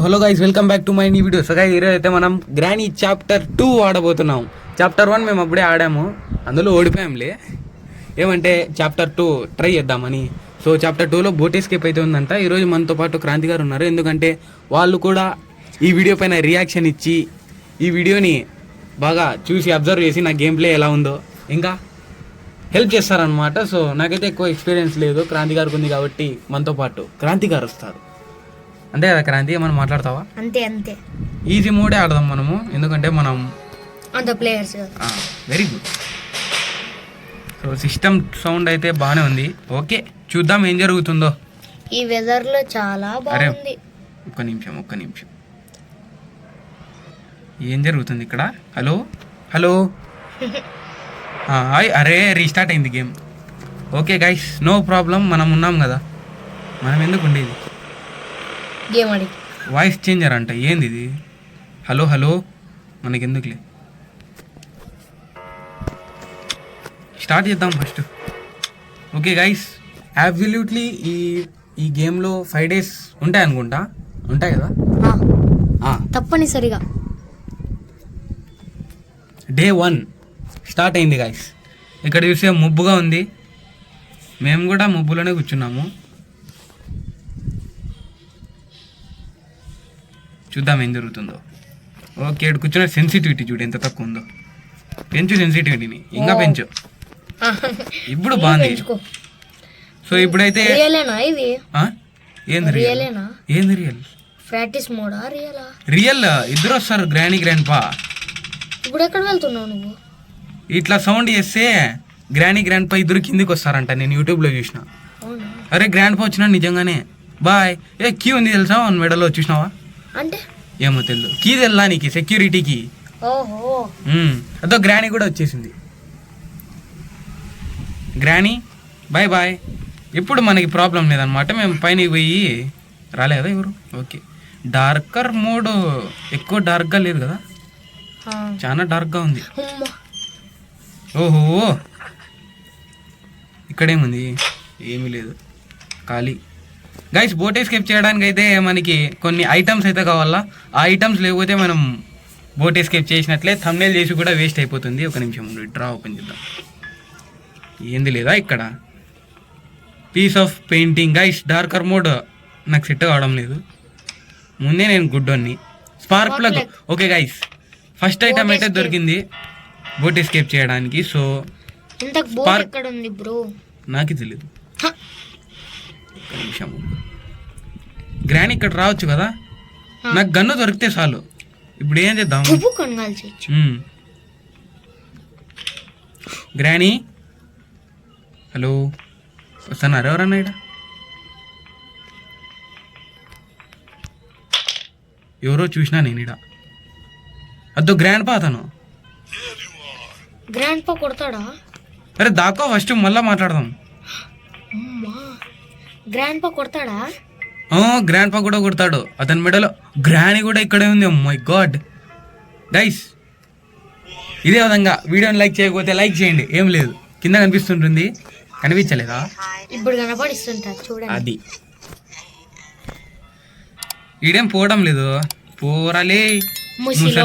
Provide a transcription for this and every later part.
Hello guys, welcome back to my new video. So guys, ఈరోజు అయితే మనం granny chapter 2 ఆడబోతున్నాం. Chapter 1 మేము అప్పుడే ఆడాము, అందులో ఓడిపోయాంలే. ఏమంటే చాప్టర్ 2 ట్రై చేద్దామని. సో చాప్టర్ 2లో బోట్ ఎస్కేప్ అయితే ఉందంట. ఈరోజు మనతో పాటు క్రాంతి గారు ఉన్నారు, ఎందుకంటే వాళ్ళు కూడా ఈ వీడియో పైన రియాక్షన్ ఇచ్చి ఈ వీడియోని బాగా చూసి అబ్జర్వ్ చేసి నా గేమ్ ప్లే ఎలా ఉందో ఇంకా హెల్ప్ చేస్తారనమాట. సో నాకైతే ఎక్కువ ఎక్స్పీరియన్స్ లేదు, క్రాంతి గారికి ఉంది కాబట్టి మనతో పాటు క్రాంతి గారు వస్తారు. అంతే కదా క్రాంతి, మనం మాట్లాడతావా? అంతే అంతే, ఈజీ మోడే ఆడదాం మనము, ఎందుకంటే మనం అంత players. Very good. So system sound అయితే బాగానే ఉంది. ఓకే, చూద్దాం ఏం జరుగుతుందో. ఈ వెదర్ లో చాలా బాగుంది. ఒక్క నిమిషం ఏం జరుగుతుంది ఇక్కడ? హలో హలో అరే రీస్టార్ట్ అయింది game. Okay guys, no problem, మనం ఉన్నాం కదా, మనం ఎందుకు ఉండేది. గేమ్ ఆడి వాయిస్ చేంజర్ అంట, ఏంది ఇది? హలో హలో మనకెందుకులే, స్టార్ట్ చేద్దాం ఫస్ట్. ఓకే గైస్, అబ్సల్యూట్లీ ఈ గేమ్లో 5 days ఉంటాయి అనుకుంటా, ఉంటాయి కదా? తప్పనిసరిగా. డే 1 స్టార్ట్ అయింది గైస్. ఇక్కడ చూసే ముబ్బుగా ఉంది, మేము కూడా ముబ్బులోనే కూర్చున్నాము. చూద్దాం ఏం జరుగుతుందో. ఓకే, ఇక్కడ కూర్చున్న సెన్సిటివిటీ చూడు ఎంత తక్కువ ఉందో. పెంచు సెన్సిటివిటీని, ఇంకా పెంచు. ఇప్పుడు బాగుంది. సో ఇప్పుడైతే ఏంది రియల్ ప్రాక్టీస్ మోడా రియల్ ఇద్దరు వస్తారు, గ్రానీ గ్రాండ్ పా. ఇప్పుడు ఎక్కడ వెళ్తున్నావు నువ్వు? ఇట్లా సౌండ్ చేస్తే గ్రానీ గ్రాండ్ పా ఇద్దరు కిందికి వస్తారంట, నేను యూట్యూబ్లో చూసిన. అరే గ్రాండ్ పా వచ్చినా నిజంగానే. బాయ్. కీ ఉంది తెలుసా మెడలో, చూసినావా? అంటే ఏమో తెలియదు, కీ తెల్లా నీకు, సెక్యూరిటీకి. ఓహో, అదో గ్రానీ కూడా వచ్చేసింది. Granny bye bye. ఇప్పుడు మనకి ప్రాబ్లం లేదనమాట, మేము పైన పోయి రాలేదా ఎవరు. ఓకే, డార్కర్ మోడ్ ఎక్కువ డార్క్గా లేదు కదా, చాలా డార్క్గా ఉంది. ఓహో, ఇక్కడేముంది? ఏమీ లేదు, ఖాళీ. గైస్, బోట్ ఎస్కేప్ చేయడానికి అయితే మనకి కొన్ని ఐటమ్స్ అయితే కావాలా. ఆ ఐటమ్స్ లేకపోతే మనం బోట్ ఎస్కేప్ చేసినట్లే, థంబ్నెయిల్ చేసి కూడా వేస్ట్ అయిపోతుంది. ఒక నిమిషం డ్రా ఓపెన్ చేద్దాం. ఏంది లేదా ఇక్కడ? Piece of painting. Guys, darker mode నాకు సెట్ కావడం లేదు, ముందే నేను గుడ్ అన్ని. Spark plug. Okay guys, first item అయితే దొరికింది బోట్ ఎస్కేప్ చేయడానికి. సో నాకు తెలియదు. నిమిషం, గ్రానీ ఇక్కడ రావచ్చు కదా, నాకు గన్ను దొరికితే చాలు. ఇప్పుడు ఏం చేద్దాం? గ్రానీ హలో, వస్తున్నారు ఎవరన్నా ఇక్కడ? ఎవరో చూసినా నేను ఇక్కడ. అద్దో గ్రాండ్ పా, అతను గ్రాండ్ పా కొడతాడా? అరే దాకో ఫస్ట్, మళ్ళా మాట్లాడదాం. గ్రాండ్ పా కొడతాడా? గ్రాండ్ పా కూడా కొడతాడు. అతని మెడలో గ్రానీ కూడా ఇక్కడే ఉంది. మై గాడ్ గైస్, ఇదే విధంగా వీడియోని లైక్ చేయకపోతే లైక్ చేయండి, ఏం లేదు, కింద కనిపిస్తుంటుంది. కనిపించలేదా? ఇప్పుడు కనపడిస్తుంటా చూడండి. అది వీడేం పోవడం లేదు, పోరాలే ముసలి.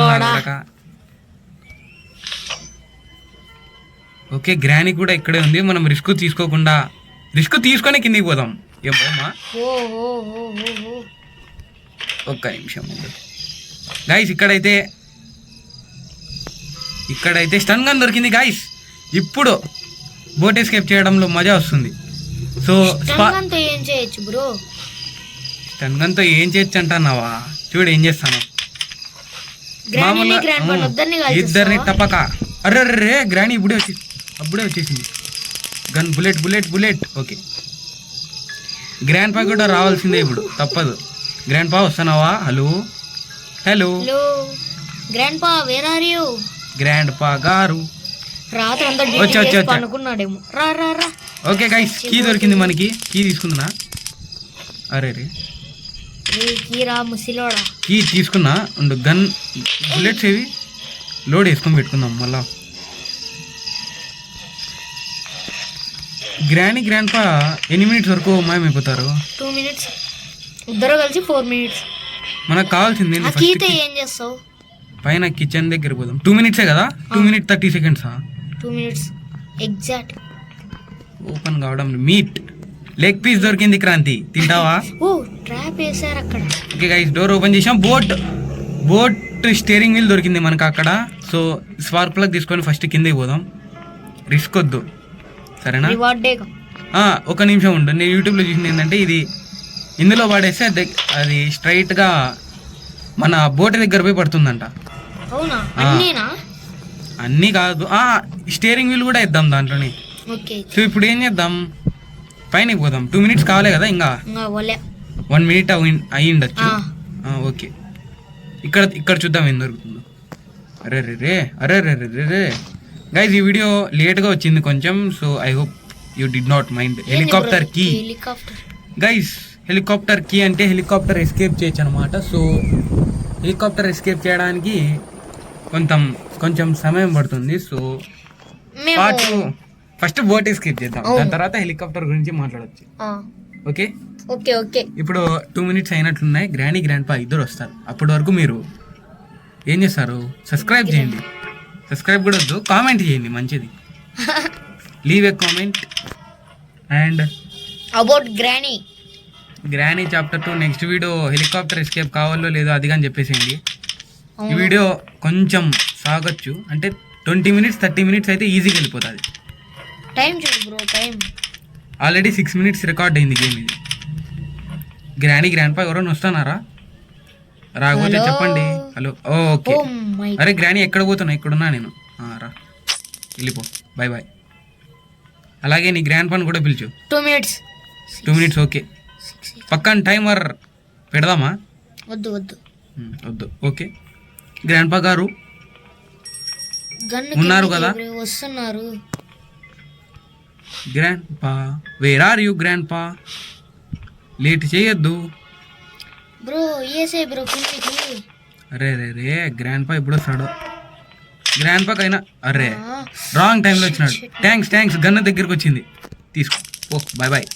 ఓకే, గ్రానీ కూడా ఇక్కడే ఉంది. మనం రిస్క్ తీసుకొని కిందికి పోదాం. ఏం పోమా? ఒక్క నిమిషం గైస్, ఇక్కడైతే స్టన్ గన్ దొరికింది గైస్. ఇప్పుడు బోట్ ఎస్కేప్ చేయడంలో మజా వస్తుంది. సో స్టన్ గన్తో ఏం చేయొచ్చు అంటున్నావా? చూడు ఏం చేస్తాను. మామూలుగా ఇద్దరిని టపక. అర్రే గ్రానీ అప్పుడే వచ్చేసింది గన్. బుల్లెట్. ఓకే, గ్రాండ్ పా కూడా రావాల్సిందే ఇప్పుడు, తప్పదు. గ్రాండ్ పా వస్తున్నావా? హలో గ్రాండ్ పా, వేర్ ఆర్ యు? గ్రాండ్ పా గారు అనుకున్నాడేమో. ఓకే గైస్, కీ దొరికింది మనకి. కీ తీసుకుందా? అరే కీ తీసుకున్నా. గన్ బుల్లెట్స్ ఏవి లోడ్ వేసుకొని పెట్టుకుందాం మళ్ళా. గ్రాండ్ పా ఎన్ని మినిట్స్ వరకు మాయమైపోతారు? 2 minutes, ఇద్దరు కలిసి 4 minutes. మనకు కావాల్సింది ఆ కీతో ఏం చేస్తావు? పైన కిచెన్ దగ్గర పోదాం. 2 minutes కదా, 2 minutes 30 seconds. 2 minutes exact. Open కావడం. మీట్ లెగ్ పీస్ దొరికింది క్రాంతి, తింటావా? ఓ ట్రాప్ వేసారు అక్కడ. ఓకే గైస్, డోర్ ఓపెన్ చేసాం. బోట్ స్టీరింగ్ వీల్ దొరికింది మనకు అక్కడ. సో స్పార్క్ ప్లగ్ తీసుకొని ఫస్ట్ కిందకి పోదాం, రిస్క్ వద్దు సరేనా? ఒక నిమిషం ఉండు, నేను యూట్యూబ్లో చూసింది ఏంటంటే ఇది ఇందులో పడేస్తే అది స్ట్రైట్గా మన బోట్ దగ్గర పోయి పడుతుందంట. అవునా? అన్నీనా? అన్నీ కాదు, స్టీరింగ్ వీల్ కూడా ఇద్దాం దాంట్లోనే. సో ఇప్పుడు ఏం చేద్దాం, పైన పోదాం. 2 minutes కావాలి కదా, ఇంకా 1 minute అయి ఉండొచ్చు. ఓకే, ఇక్కడ చూద్దాం ఏం దొరుకుతుందో. అరే రే గైస్, ఈ వీడియో లేట్గా వచ్చింది కొంచెం. So I hope you did not mind. Helicopter key guys, helicopter key అంటే హెలికాప్టర్ ఎస్కేప్ చేయొచ్చు అనమాట. సో హెలికాప్టర్ ఎస్కేప్ చేయడానికి కొంచెం సమయం పడుతుంది. సో ఫస్ట్ బోట్ ఎస్కేప్ చేద్దాం, దాని తర్వాత హెలికాప్టర్ గురించి మాట్లాడచ్చు. Okay okay okay. ఇప్పుడు 2 minutes అయినట్లున్నాయి. గ్రాండ్ పా ఇద్దరు వస్తారు. అప్పటి వరకు మీరు ఏం చేస్తారు, సబ్స్క్రైబ్ చేయండి. సబ్స్క్రైబ్ కూడా వద్దు, కామెంట్ చేయండి, మంచిది. Leave a comment. And about granny chapter 2 next video helicopter escape కావాలో లేదో అది కానీ చెప్పేసేయండి. ఈ వీడియో కొంచెం సాగొచ్చు, అంటే 20 minutes 30 minutes అయితే ఈజీగా వెళ్ళిపోతుంది. టైం చూడు bro, time already 6 minutes record అయింది గేమ్ ఇది. గ్రాండ్ పా ఎవరైనా వస్తున్నారా? రాకపోతే చెప్పండి. Hello, okay. అరే గ్రానీ ఎక్కడ పోతున్నా, ఇక్కడున్నా నేను. రా, వెళ్ళిపో, బాయ్ బాయ్. అలాగే నీ గ్రాండ్ పాని కూడా పిలిచు. 2 minutes ఓకే. పక్కన టైమర్ పెడదామా? వద్దు ఓకే. గ్రాండ్ పా గారు ఉన్నారు కదా? వస్తున్నారు. గ్రాండ్ పా, వేర్ ఆర్ యూ గ్రాండ్ పా? లేట్ చేయొద్దు బ్రో. బ్రో అరే గ్రాండ్ పా ఇప్పుడు వస్తాడు. గ్రాండ్ పాక్ అయినా అరే రాంగ్ టైంలో వచ్చినాడు. థ్యాంక్స్. గన్న దగ్గరకు వచ్చింది, తీసుకో పో, బాయ్ బాయ్.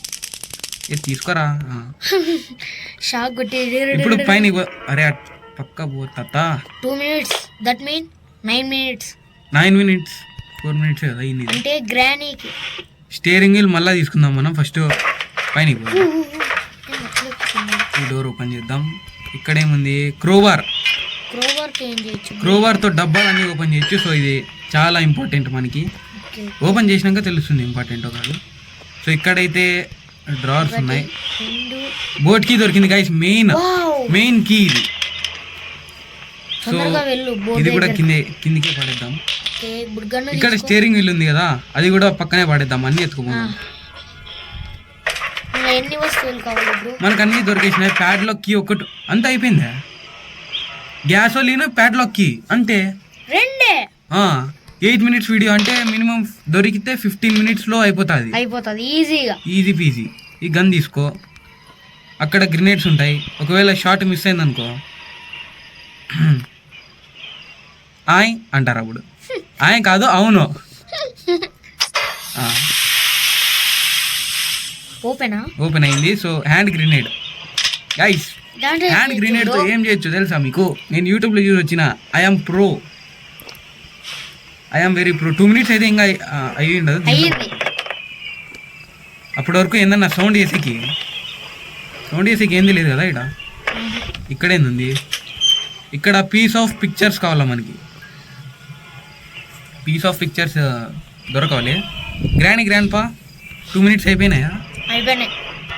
తీసుకోరా. షాక్ కొట్టి ఇప్పుడు పైన అరే పక్క పో తాత. 2 minutes, that mean 9 minutes. 9 minutes 4 minutes కదా ఇన్ని. అంటే గ్రానీకి స్టీరింగ్ వీల్ మళ్ళీ తీసుకుందాం మనం. ఫస్ట్ పైన ఈ డోర్ ఓపెన్ చేద్దాం. ఇక్కడ ఏముంది, క్రోబార్ తో డబ్బాలన్నీ ఓపెన్ చేయొచ్చు. సో ఇది చాలా ఇంపార్టెంట్ మనకి. ఓపెన్ చేసినాక తెలుస్తుంది ఇంపార్టెంటో కాదు. సో ఇక్కడైతే డ్రావర్స్ ఉన్నాయి. బోట్ కీ దొరికింది గైస్, మెయిన్ కీ ఇది. సో ఇది కూడా కిందికే పడేద్దాం. ఇక్కడ స్టీరింగ్ వీల్ ఉంది కదా, అది కూడా పక్కనే పడేద్దాం. అన్ని ఎత్తుకుపోదాం. మనకు అన్ని దొరికేసినాయి. ప్యాడ్లాక్ కీ ఒకటి, అంత అయిపోయిందా? గ్యాసోలిన్ ప్యాడ్లాక్ కీ అంటే 8 minutes వీడియో అంటే మినిమం దొరికితే 15 minutes లో అయిపోతుంది ఈజీ పీజీ. ఈ గన్ తీసుకో, అక్కడ గ్రెనేడ్స్ ఉంటాయి. ఒకవేళ షాట్ మిస్ అయింది అనుకో ఆయ్ అంటారు. అప్పుడు ఆయ్ కాదు, అవును. ఓపెన్ అయింది. So hand grenade guys, hand grenade తో ఏం చేయొచ్చు తెలుసా మీకు? నేను యూట్యూబ్లో చూసి వచ్చిన. I'm very pro. 2 minutes అయితే ఇంకా అయ్యి ఉండదు. అప్పటి వరకు ఏందన్నా సౌండ్ చేసేకి ఏంది లేదు కదా. ఇక్కడ ఏంది, ఇక్కడ పీస్ ఆఫ్ పిక్చర్స్ కావాలా మనకి. పీస్ ఆఫ్ పిక్చర్స్ దొరకాలి. గ్రాండ్ పా 2 minutes అయిపోయినాయా?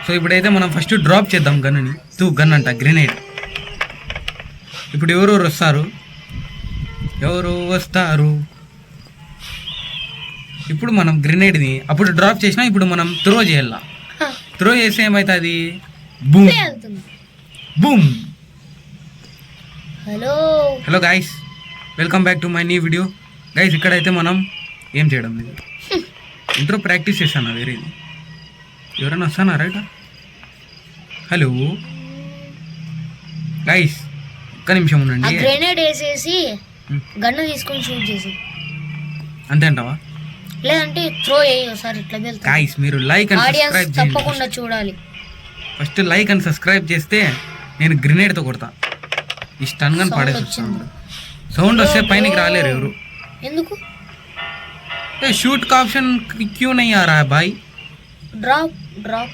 సో ఇప్పుడైతే మనం ఫస్ట్ డ్రాప్ చేద్దాం గన్ని. గన్ అంట, గ్రెనేడ్. ఇప్పుడు ఎవరు వస్తారు. ఇప్పుడు మనం గ్రెనేడ్ని అప్పుడు డ్రాప్ చేసినా ఇప్పుడు మనం త్రో చేయాల. త్రో చేస్తే ఏమవుతుంది, boom. Hello guys, welcome back to my new video. Guys ఇక్కడైతే మనం ఏం చేయడం లేదు, ఇంట్రో ప్రాక్టీస్ చేస్తాను. వేరేది ఎవరైనా వస్తానా రైట్? హలో గైస్, ఒక్క నిమిషం ఉండండి. గ్రెనేడ్ వేసేసి గన్ను తీసుకొని షూట్ చేసి అంతే అంటావా? లేదంటే త్రో చేయి ఒకసారి ఇట్లా వెళ్తా. గైస్ మీరు లైక్ అండ్ సబ్స్క్రైబ్ చేయండి. తప్పకుండా చూడాలి. ఫస్ట్ లైక్ అండ్ సబ్స్క్రైబ్ చేస్తే నేను గ్రెనేడ్ తో కొడతా. ఈ స్టన్ గన్ Sound పడేసి వచ్చింది. సౌండ్ వస్తే పైనకి రాలేరు ఎవరు ఎందుకు शूट का ऑप्शन क्यों नहीं आ रहा है भाई డ్రాప్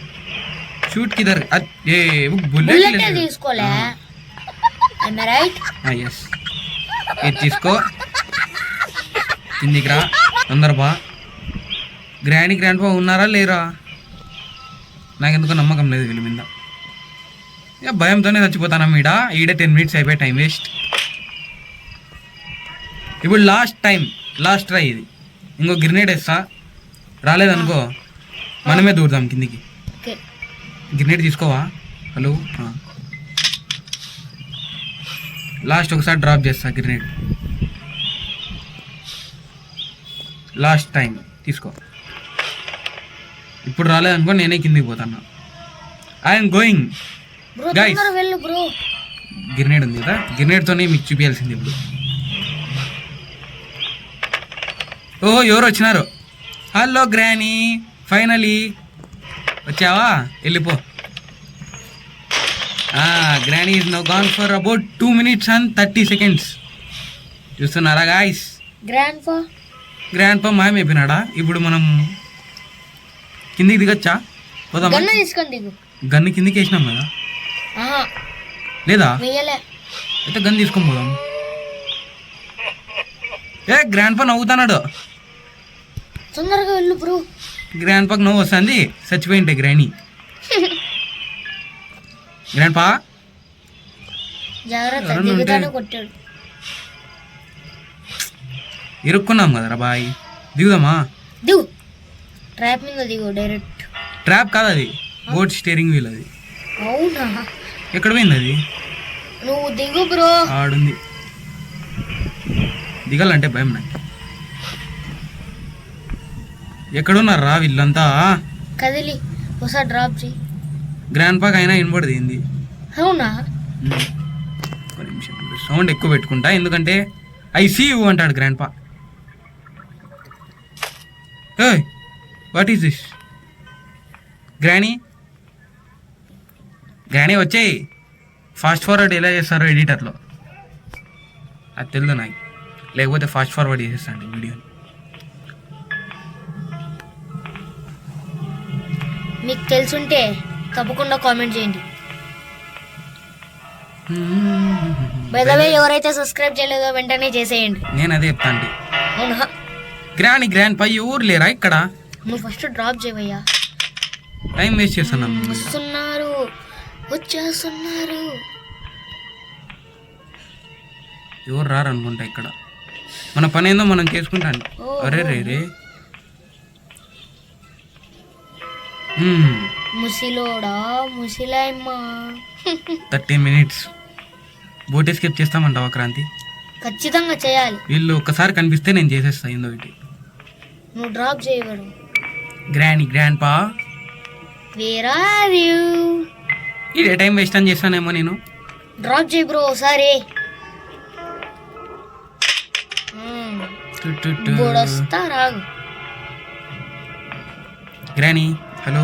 शूट किधर ये वो బుల్లెట్ बुलेट తీసుకోలే am I right ఎస్ ఇది తీసుకో కిందికి రా తొందర బా గ్రాండ్ పా ఉన్నారా లేరా నాకెందుకో నమ్మకం లేదు వీళ్ళ మీద ఇక భయంతోనే చచ్చిపోతాను ఈడ 10 minutes అయిపోయి టైం వేస్ట్ ఇప్పుడు లాస్ట్ ట్రై ఇది ఇంకో గ్రినేడ్ వేస్తా రాలేదనుకో మనమే దూరుదాం కిందికి ఓకే గ్రినేడ్ తీసుకోవా హలో లాస్ట్ ఒకసారి డ్రాప్ చేస్తా గ్రినేడ్ లాస్ట్ టైం తీసుకో ఇప్పుడు రాలేదనుకో నేనే కిందికి పోతాను ఐఎమ్ గోయింగ్ బ్రో Guys. తొందర వెళ్ళు బ్రో గ్రినేడ్ ఉంది కదా గ్రినేడ్తోనే మీకు చూపించాల్సింది ఇప్పుడు ఓ ఎవరు వచ్చినారు హలో గ్రానీ ఫైనలీ వచ్చావా వెళ్ళిపో Granny is no gone for about 2 minutes and 30 seconds చూస్తున్నారా గాయస్ గ్రాండ్ పా మాయమైపోయినాడా ఇప్పుడు మనం కిందికి దిగొచ్చా పోదామా గన్ను తీసుకొని దిగు గన్ను కిందికి వేసినాం కదా ఆహా లేదా వెయ్యలే అయితే గన్ తీసుకొని పోదాం గ్రాండ్ పా నవ్వుతున్నాడు తొందరగా వెళ్ళు బ్రో గ్రాండ్ పాకి నవ్వు వస్తుంది చచ్చిపోయింటే గ్రానీ గ్రాండ్ పా జాగ్రత్త ఎవరన్నా ఉంటే- దిగుతానే కొట్టాడు ఇరుక్కున్నాం కదరా బాయ్ దిగుదామా దిగు ట్రాప్ మీద దిగు డైరెక్ట్ ట్రాప్ కాదు అది బోట్ స్టీరింగ్ వీల్ అది అవునా ఎక్కడ పోయింది అది నువ్వు దిగు బ్రో ఆడుంది దిగాలంటే భయం నాకు ఎక్కడున్నారా వీళ్ళంతా కదిలి ఒకసారి డ్రాప్ చేయి గ్రాండ్ పాక్ అయినా వినబడదు ఏంది అవునా ఒక నిమిషం సౌండ్ ఎక్కువ పెట్టుకుంటా ఎందుకంటే ఐ సీ యూ అంటాడు గ్రాండ్ పా వాట్ ఈస్ దిస్ గ్రానీ వచ్చేయి ఫాస్ట్ ఫార్వర్డ్ ఎలా చేస్తారో ఎడిటర్లో అది తెలియదు నాకు లేకపోతే ఫాస్ట్ ఫార్వర్డ్ చేసేస్తాను వీడియోని మీకు తెలుసుంటే తప్పకుండా కామెంట్ చేయండి బై ద వే ఎవరైతే సబ్స్క్రైబ్ చేయలేదో వెంటనే చేసేయండి నేను అదే చెప్తాను అవునా గ్రాండ్ పై ఎవరు లేరా ఇక్కడ నువ్వు ఫస్ట్ డ్రాప్ చేయవయ్యా టైం వేస్ట్ చేస్తున్నాం వస్తున్నారు వచ్చేస్తున్నారు ఎవరు రారు అనుకుంటా ఇక్కడ మన పని ఏందో మనం చేసుకుంటాను అరే రే ముసిలోడా ముసిలాయమ్మా 30 minutes బోట్ ఎస్కేప్ చేస్తామంటావా క్రాంతి ఖచ్చితంగా చేయాలి వీళ్ళు ఒక్కసారి కనిపిస్తే నేను చేసేస్తా ఏందో ఒకటి నువ్వు డ్రాప్ చేయవడు గ్రాండ్ పా వేర్ ఆర్ యు ఇదే టైం వేస్ట్ అని చేస్తానేమో నేను డ్రాప్ చేయి బ్రో ఒకసారి వస్తా రాగు గ్రానీ హలో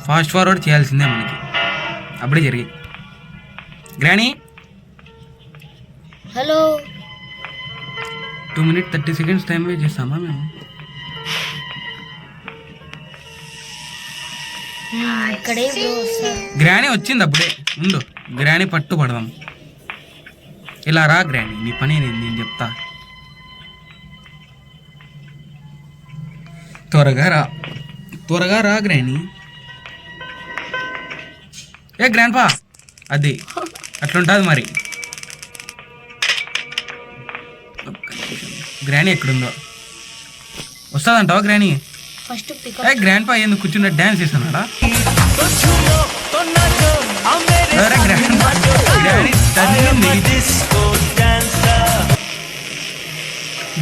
ఫాస్ట్ ఫార్వర్డ్ చేయాల్సిందే మనకి అప్పుడే జరిగాయి granny hello 2 minutes 30 seconds time waste చేస్తామా మేము ఇక్కడే బ్రో వస్తారు గ్రానీ వచ్చింది అప్పుడే ఉండు గ్రానీ పట్టు పడదాం ఇలా రా గ్రానీ నీ పని నేను చెప్తా త్వరగా రా గ్రానీ గ్రాండ్ పా అది అట్లుంటుంది మరి గ్రానీ ఎక్కడుందో వస్తుందంటావా గ్రానీ ఫస్ట్ పికప్ గ్రాండ్ పా ఎందుకు కూర్చున్న డ్యాన్స్ చేస్తున్నాడా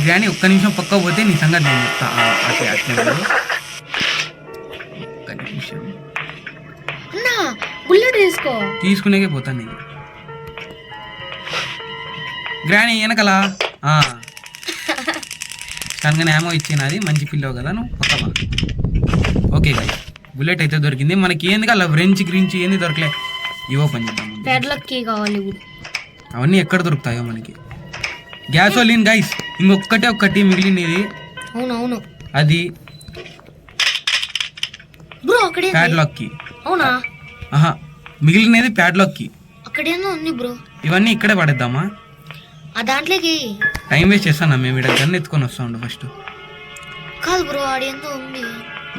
గ్రానీ ఒక్క నిమిషం పక్క పోతే నీ సంగతి నేను చెప్తా అట్లే ఒక్క నిమిషం అన్నా బుల్లెట్ తీసుకో తీసుకునేకే పోతాను నేను గ్రానీ వెనకలా తనగానే ఏమో ఇచ్చినది మంచి పిల్లవు కదా నువ్వు పక్కవా ఓకే గాయ బుల్లెట్ అయితే దొరికింది మనకి ఏంది కదా వ్రెంచ్ గ్రించి ఏంది దొరకలే ఇవో పని చేద్దాం ప్యాడ్లాక్ కీ కావాలి ఇప్పుడు. అవన్నీ ఎక్కడ దొరుకుతాయో మనకి. గ్యాసోలిన్ గైస్, ఒక్కటి మిగిలినది. అవును అది బ్రో అక్కడే ప్యాడ్లాక్ కి. అవునా? ఆహా, మిగిలినది ప్యాడ్లాక్ కి. అక్కడేందో ఉంది బ్రో. ఇవన్నీ ఇక్కడే పడేద్దామా? ఆ దాంట్లోకి టైం వేస్ట్ చేస్తాను మేము. ఇక్కడ గన్ ఎత్తుకొని వస్తా ఉండు ఫస్ట్. కాదు బ్రో, ఆడేందో ఉంది.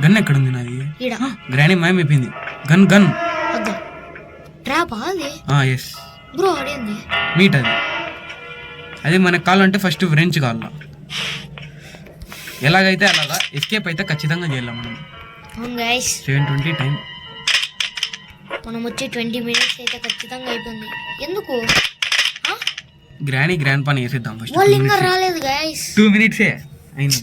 గన్ ఎక్కడుంది నాది? ఈడ గ్రానీ మాయమైపోయింది. గన్ అద్దా ట్రాపా అది? Yes bro ఆడేంది? మీట్ అది. అదే మనకు కావాలంటే ఫస్ట్ ఫ్రెంచ్ కావాల. ఎలాగైతే అలాగా ఎస్కేప్ అయితే ఖచ్చితంగా చేయాలి మనం. అవును గైస్, 7:20 టైం. మనం వచ్చి 20 minutes అయితే ఖచ్చితంగా అయిపోయింది. ఎందుకు? గ్రాండ్ పాన్ వేసేద్దాం ఫస్ట్. వాళ్ళు ఇంకా రాలేదు గైస్. 2 minutes అయింది.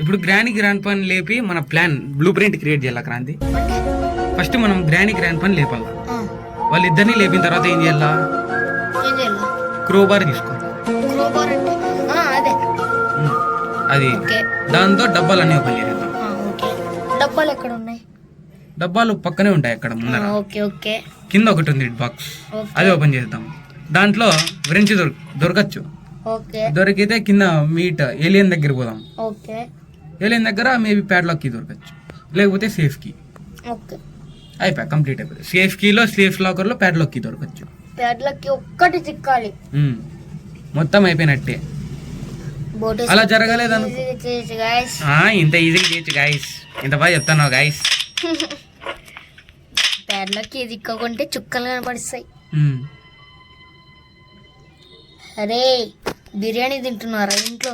ఇప్పుడు గ్రాండ్ పాన్ లేపి మన ప్లాన్ బ్లూ ప్రింట్ క్రియేట్ చేయాలి. క్రాంతి, ఫస్ట్ మనం గ్రాండ్ పాన్ లేపాలి. వాళ్ళిద్దరిని లేపిన తర్వాత ఏం చేయాలా? క్రోబార్ తీసుకో. క్రోబార్ అంటే అదే అది. దాంతో డబ్బాలన్నీ ఓపెన్ చేద్దాం. డబ్బాలు ఎక్కడ ఉన్నాయి? డబ్బాలు పక్కనే ఉంటాయి అక్కడ ముందర. ఓకే. కింద ఒకటి ఉంది బాక్స్, అది ఓపెన్ చేద్దాం. దాంట్లో ఫ్రెంచ్ దొరకచ్చు. దొరికితే కింద మీట్ ఏలియన్ దగ్గర పోదాం. ఏలియన్ దగ్గర మేబీ ప్యాడ్లాక్ కీ దొరకచ్చు, లేకపోతే సేఫ్ కీ. అయిపోయా, కంప్లీట్ అయిపోయింది. సేఫ్ కీలో సేఫ్ లాకర్ లో ప్యాడ్లాక్ కీ దొరకచ్చు. ప్యాడ్లాక్ కీ ఒక్కటి చిక్కాలి, మొత్తం అయిపోయినట్టే. అలా జరగలేదను ఇంత ఈజీగా చేయొచ్చు గాయస్. ఇంత బాగా చెప్తాను గాయస్. ప్యాడ్లాక్ కీ చిక్కకుంటే చుక్కలు కనపడిస్తాయి. అరే బిర్యానీ తింటున్నారా ఇంట్లో?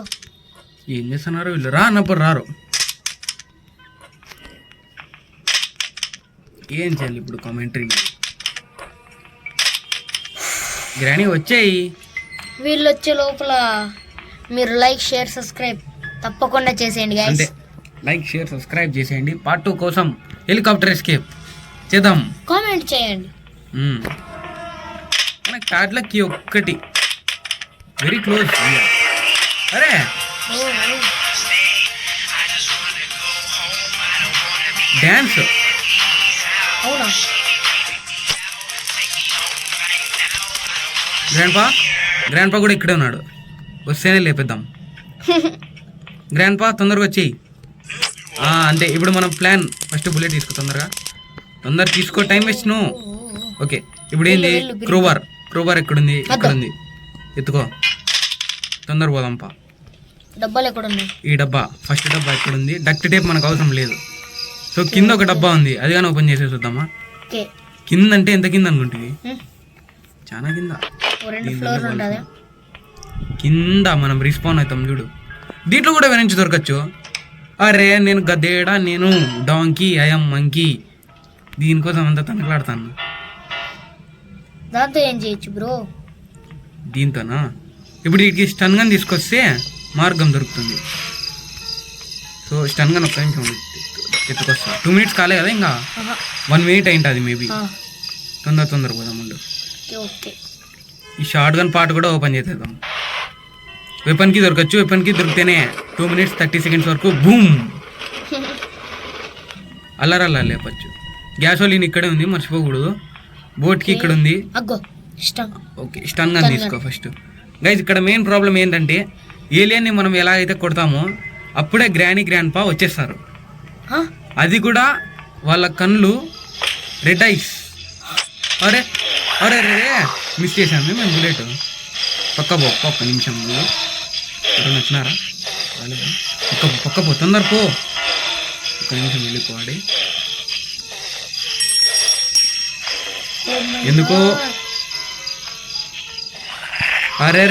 ఏం చేస్తున్నారు వీళ్ళు? రా అన్నప్పుడు రారు. ఏం చేయాలి ఇప్పుడు? కామెంటరీ గ్రానీ వచ్చాయి. వీళ్ళు వచ్చే లోపల మీరు లైక్ షేర్ సబ్స్క్రైబ్ తప్పకుండా చేసేయండి గైస్. అంటే లైక్ షేర్ సబ్స్క్రైబ్ చేసేయండి. పార్ట్ 2 కోసం హెలికాప్టర్ ఎస్కేప్ చేద్దాం. కామెంట్ చేయండి. మనకి ప్యాడ్లాక్ కీ ఒక్కటి వెరీ క్లోజ్. అరే డాన్స్. అవునా? గ్రాండ్ పా కూడా ఇక్కడే ఉన్నాడు. వస్తేనే లేపేద్దాం. గ్రాండ్ పా తొందరగా వచ్చేయి. అంతే. ఇప్పుడు మనం ప్లాన్ ఫస్ట్ బుల్లెట్ తీసుకో. తొందర తీసుకో, టైం వేస్ట్ నువ్వు. ఓకే, ఇప్పుడు ఏంది? క్రోబార్ ఎక్కడుంది? ఎక్కడుంది? ఎత్తుకో, తొందర పోదాంపా. డబ్బాలు ఎక్కడ ఉన్నాయి? ఈ డబ్బా, ఫస్ట్ డబ్బా ఎక్కడుంది? డక్ట్ టేప్ మనకు అవసరం లేదు. సో కింద ఒక డబ్బా ఉంది, అది కానీ ఓపెన్ చేసేసి చూద్దామా? కింద అంటే ఎంత కింద అనుకుంటుంది? చాలా కింద. కింద మనం రిస్పాన్ అవుతాం చూడు. దీంట్లో కూడా వెనక్కి దొరకచ్చు. అరే నేను గదేడా, నేను డాంకీ, ఐఎమ్ మంకీ. దీనికోసం అంతా తనకలాడతాను. దాంతో ఏం చేయొచ్చు బ్రో? దీంతోనా? ఇప్పుడు వీటికి స్టన్ గన్ తీసుకొస్తే మార్గం దొరుకుతుంది. సో స్టన్ గన్ ఒక్క నిమిషం ఎత్తుకొస్తా. 2 minutes కాలే కదా, ఇంకా 1 minute అయింటుంది మేబీ. తొందర పోదాం ముందు. ఈ షార్ట్ గన్ పార్ట్ కూడా ఓపెన్ చేసేద్దాం. వెపన్కి దొరకచ్చు. వెపన్కి దొరికితేనే 2 minutes 30 seconds వరకు బూమ్ అల్లరల్లా లేపచ్చు. గ్యాసోలిన్ ఇక్కడే ఉంది, మర్చిపోకూడదు. బోట్కి ఇక్కడ ఉంది. ఓకే, స్టన్ గన్ తీసుకో ఫస్ట్. గైజ్ ఇక్కడ మెయిన్ ప్రాబ్లం ఏంటంటే ఏలియన్ని మనం ఎలా అయితే కొడతామో అప్పుడే గ్రాండ్ పా వచ్చేస్తారు. అది కూడా వాళ్ళ కళ్ళు రెడ్ ఐస్. అరే అరే రే మిస్ చేశాము మేము బుల్లెట్. ఒక్క నిమిషం ఎవరైనా వచ్చినారా? పక్క పో, తొందర పో. ఒక్క నిమిషం వెళ్ళిపోవాడి. ఎందుకో అరే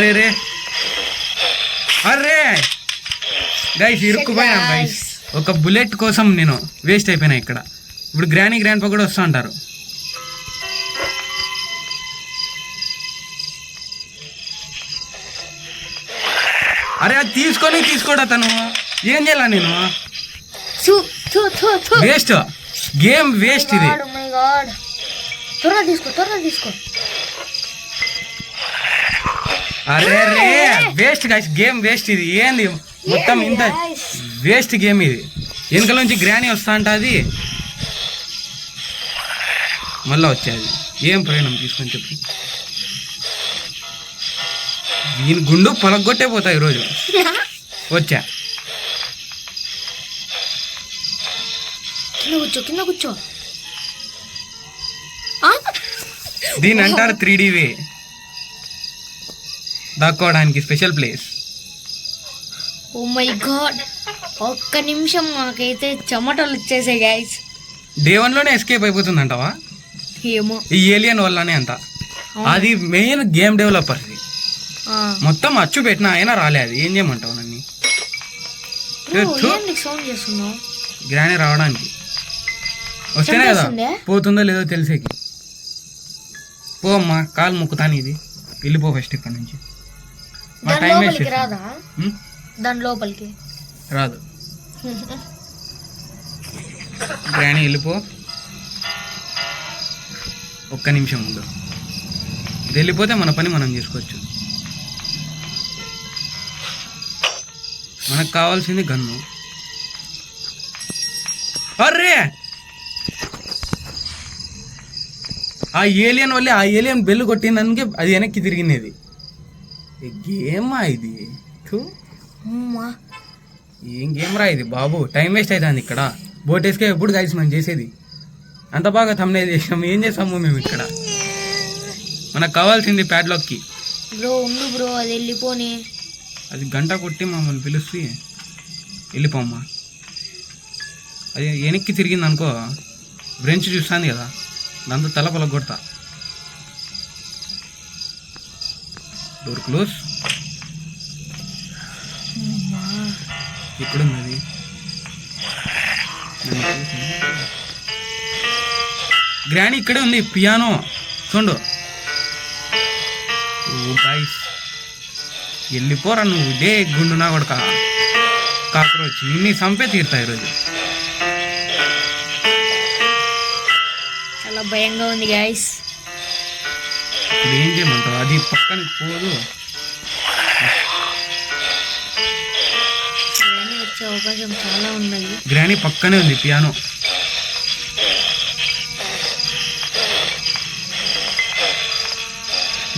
గైస్ ఇరుక్కుపోయినా గైస్. ఒక బుల్లెట్ కోసం నేను వేస్ట్ అయిపోయినా ఇక్కడ. ఇప్పుడు గ్రాండ్ పా కూడా వస్తూ ఉంటారు. అరే అది తీసుకోడా తను. ఏం చేయాల నేను? వేస్ట్ గేమ్, వేస్ట్ ఇది. తీసుకో. అరే రే వేస్ట్ గైస్, గేమ్ వేస్ట్ ఇది. ఏంది మొత్తం ఇంత వేస్ట్ గేమ్ ఇది. వెనకల నుంచి గ్రానీ వస్తా ఉంటుంది. మళ్ళీ వచ్చేది ఏం ప్రయాణం తీసుకొని చెప్పు. దీని గుండు పొలగొట్టే పోతా ఈరోజు. వచ్చా కింద కూర్చో. దీని అంటారు 3D వే, దాక్కోవడానికి special place. Oh my god, ఒక్క నిమిషం మాకైతే చెమటలు వచ్చేసాయి గైస్. డే 1లోనే ఎస్కేప్ అయిపోతుందంటావా? ఏమో ఈ ఏలియన్ వల్లనే అంట. అది మెయిన్ గేమ్ డెవలపర్ది. మొత్తం అచ్చు పెట్టినా అయినా రాలే. అది ఏం చేయమంటావు నన్ను? సౌండ్ చేస్తున్నావు. గ్రాని రావడానికి వస్తేనే కదా పోతుందో లేదో తెలిసేకి. పో అమ్మా, కాలు మొక్కుతాను. ఇది వెళ్ళిపో ఫస్ట్ ఇక్కడ నుంచి. మా టైం వేస్ట్. రాదా దాని లోపలికి? రాదు. గ్రాని వెళ్ళిపో. ఒక్క నిమిషం ముందు ఇది వెళ్ళిపోతే మన పని మనం చేసుకోవచ్చు. మనకు కావాల్సింది గన్ను. అర్రే, ఆ ఏలియన్ వల్లే ఆ ఏలియన్ బెల్లు కొట్టినందుకే అది వెనక్కి తిరిగినది. గేమా ఇది? ఏం గేమ్ రా ఇది బాబు? టైం వేస్ట్ అవుతుంది ఇక్కడ. బోట్ వేసుకే ఎప్పుడు కలిసి మనం చేసేది. అంత బాగా తమ్నే చేసాము. ఏం చేసాము మేము ఇక్కడ? మనకు కావాల్సింది ప్యాడ్లాక్కి. బ్రో ఉండు బ్రో, అది వెళ్ళిపోని. అది గంట కొట్టి మమ్మల్ని పిలుస్తూ వెళ్ళిపోమ్మా. అది వెనక్కి తిరిగింది అనుకో, బ్రెంచ్ చూస్తాను కదా, దాంతో తల పలగొడతా. Door close. ఎక్కడున్నది? గ్రాని ఇక్కడే ఉంది. పియానో చూడు. ఓ గాయ్స్, వెళ్ళిపోరా నువ్వు. ఇదే గుండు నా కొడక కాక్రోచ్. నిన్ను చంపే తీరుతా ఈరోజు. చాలా భయంగా ఉంది గాయస్. ఇప్పుడు ఏం చేయమంటావు? అది పక్కనకి పోదు. గ్రాని వచ్చే అవకాశం చాలా ఉన్నది. గ్రాని పక్కనే ఉంది పియానో.